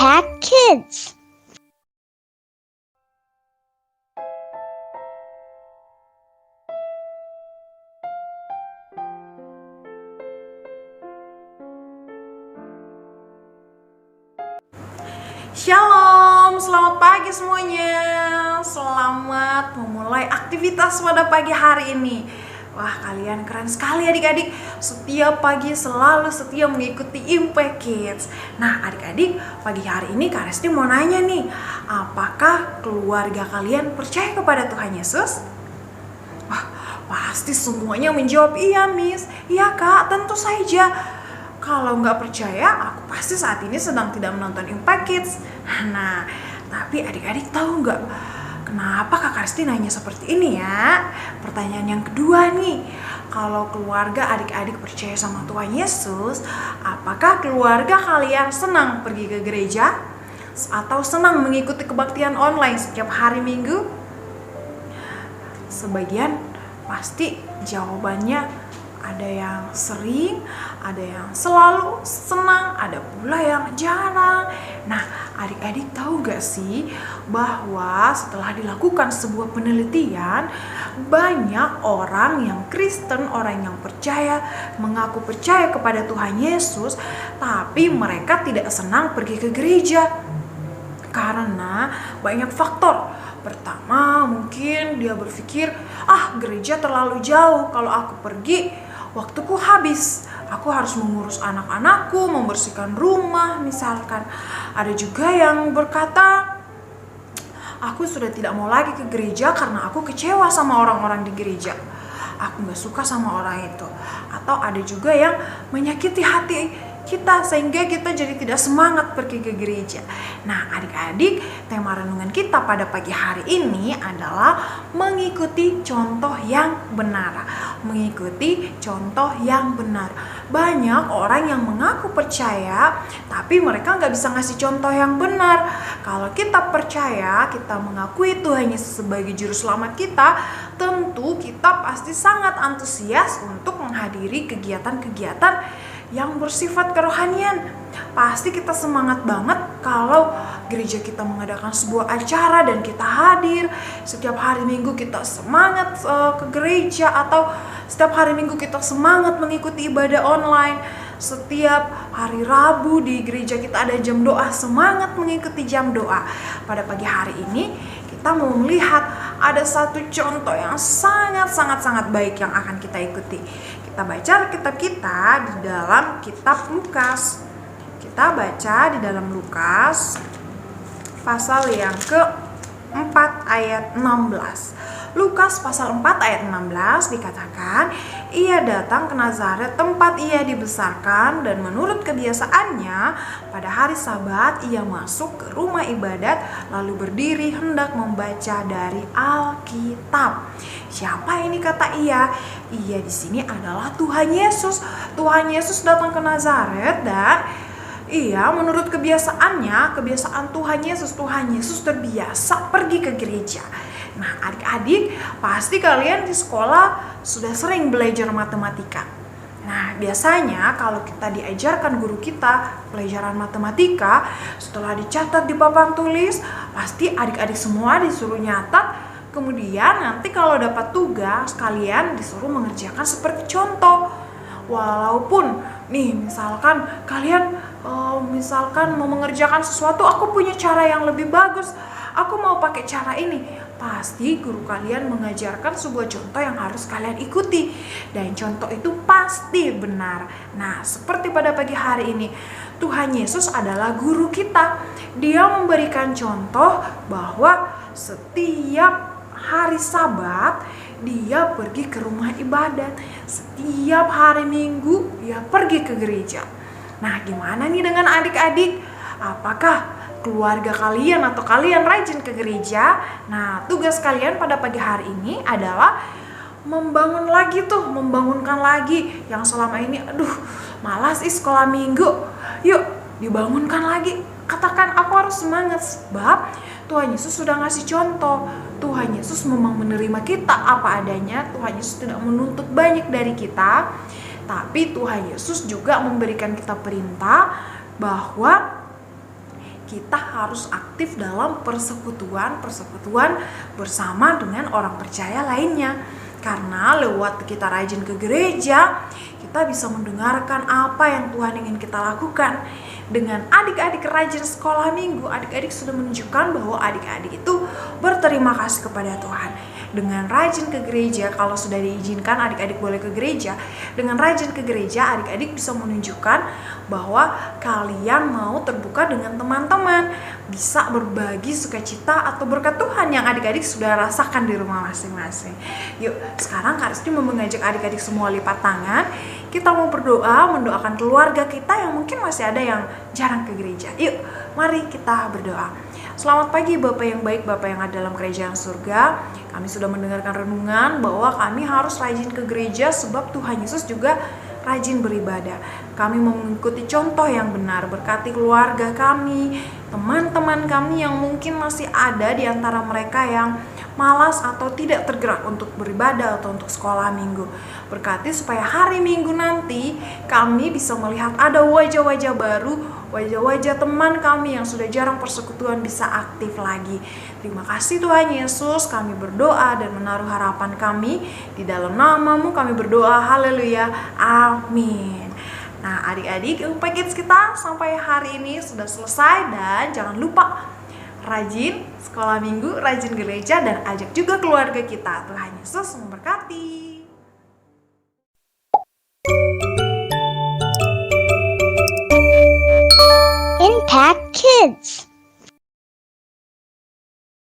Impact Kids. Shalom, selamat pagi semuanya. Selamat memulai aktivitas pada pagi hari ini. Wah, kalian keren sekali adik-adik. Setiap pagi selalu setia mengikuti Impact Kids. Nah, adik-adik, pagi hari ini Kak Resti mau nanya nih, apakah keluarga kalian percaya kepada Tuhan Yesus? Wah, pasti semuanya menjawab iya, Miss. Iya, Kak, tentu saja. Kalau nggak percaya, aku pasti saat ini sedang tidak menonton Impact Kids. Nah, tapi adik-adik tahu nggak kenapa Kak Resti nanya seperti ini ya? Pertanyaan yang kedua nih, kalau keluarga adik-adik percaya sama Tuhan Yesus, apakah keluarga kalian senang pergi ke gereja? Atau senang mengikuti kebaktian online setiap hari Minggu? Sebagian pasti jawabannya ada yang sering, ada yang selalu senang, ada pula yang jarang. Nah, adik-adik tahu gak sih bahwa setelah dilakukan sebuah penelitian, banyak orang yang Kristen, orang yang percaya, mengaku percaya kepada Tuhan Yesus, tapi mereka tidak senang pergi ke gereja karena banyak faktor. Pertama, mungkin dia berpikir, gereja terlalu jauh, kalau aku pergi waktuku habis, aku harus mengurus anak-anakku, membersihkan rumah misalkan. Ada juga yang berkata, aku sudah tidak mau lagi ke gereja karena aku kecewa sama orang-orang di gereja, aku gak suka sama orang itu. Atau ada juga yang menyakiti hati kita sehingga kita jadi tidak semangat pergi ke gereja. Nah, adik-adik, tema renungan kita pada pagi hari ini adalah mengikuti contoh yang benar. Mengikuti contoh yang benar. Banyak orang yang mengaku percaya, tapi mereka nggak bisa ngasih contoh yang benar. Kalau kita percaya, kita mengakui Tuhan Yesus sebagai juru selamat kita, tentu kita pasti sangat antusias untuk menghadiri kegiatan-kegiatan yang bersifat kerohanian. Pasti kita semangat banget kalau gereja kita mengadakan sebuah acara dan kita hadir. Setiap hari Minggu kita semangat ke gereja, atau setiap hari Minggu kita semangat mengikuti ibadah online. Setiap hari Rabu di gereja kita ada jam doa, semangat mengikuti jam doa. Pada pagi hari ini kita mau melihat ada satu contoh yang sangat baik yang akan kita ikuti. Kita baca kitab kita di dalam kitab Lukas. Kita baca di dalam Lukas pasal yang ke-4 ayat 16. Lukas pasal 4 ayat 16 dikatakan, ia datang ke Nazaret tempat ia dibesarkan, dan menurut kebiasaannya pada hari Sabat ia masuk ke rumah ibadat lalu berdiri hendak membaca dari Alkitab. Siapa ini kata ia? Ia di sini adalah Tuhan Yesus. Tuhan Yesus datang ke Nazaret dan ia menurut kebiasaannya, kebiasaan Tuhan Yesus terbiasa pergi ke gereja. Nah, adik-adik, pasti kalian di sekolah sudah sering belajar matematika. Nah, biasanya kalau kita diajarkan guru kita pelajaran matematika, setelah dicatat di papan tulis, pasti adik-adik semua disuruh nyatat. Kemudian nanti kalau dapat tugas, kalian disuruh mengerjakan seperti contoh. Walaupun nih misalkan kalian mau mengerjakan sesuatu, aku punya cara yang lebih bagus, aku mau pakai cara ini, pasti guru kalian mengajarkan sebuah contoh yang harus kalian ikuti, dan contoh itu pasti benar. Nah, seperti pada pagi hari ini, Tuhan Yesus adalah guru kita. Dia memberikan contoh bahwa setiap hari Sabat dia pergi ke rumah ibadat, setiap hari Minggu dia pergi ke gereja. Nah, gimana nih dengan adik-adik? Apakah keluarga kalian atau kalian rajin ke gereja? Nah, tugas kalian pada pagi hari ini adalah membangunkan lagi yang selama ini malas sekolah Minggu. Yuk, dibangunkan lagi. Katakan, aku harus semangat sebab Tuhan Yesus sudah ngasih contoh. Tuhan Yesus memang menerima kita apa adanya. Tuhan Yesus tidak menuntut banyak dari kita, tapi Tuhan Yesus juga memberikan kita perintah bahwa kita harus aktif dalam persekutuan bersama dengan orang percaya lainnya. Karena lewat kita rajin ke gereja, kita bisa mendengarkan apa yang Tuhan ingin kita lakukan. Dengan adik-adik rajin sekolah minggu, adik-adik sudah menunjukkan bahwa adik-adik itu berterima kasih kepada Tuhan. Dengan rajin ke gereja, kalau sudah diizinkan adik-adik boleh ke gereja, dengan rajin ke gereja adik-adik bisa menunjukkan bahwa kalian mau terbuka dengan teman-teman, bisa berbagi sukacita atau berkat Tuhan yang adik-adik sudah rasakan di rumah masing-masing. Yuk, sekarang Kak Risti mau mengajak adik-adik semua lipat tangan. Kita mau berdoa, mendoakan keluarga kita yang mungkin masih ada yang jarang ke gereja. Yuk, mari kita berdoa. Selamat pagi Bapak yang baik, Bapak yang ada dalam kerajaan surga. Kami sudah mendengarkan renungan bahwa kami harus rajin ke gereja sebab Tuhan Yesus juga rajin beribadah. Kami mau mengikuti contoh yang benar, berkati keluarga kami, teman-teman kami yang mungkin masih ada di antara mereka yang malas atau tidak tergerak untuk beribadah atau untuk sekolah minggu. Berkati supaya hari Minggu nanti kami bisa melihat ada wajah-wajah baru, wajah-wajah teman kami yang sudah jarang persekutuan bisa aktif lagi. Terima kasih Tuhan Yesus, kami berdoa dan menaruh harapan kami di dalam nama-Mu kami berdoa, haleluya, amin. Nah adik-adik, Jumpa Kids kita sampai hari ini sudah selesai dan jangan lupa rajin sekolah minggu, rajin gereja, dan ajak juga keluarga kita. Tuhan Yesus memberkati. Impact Kids.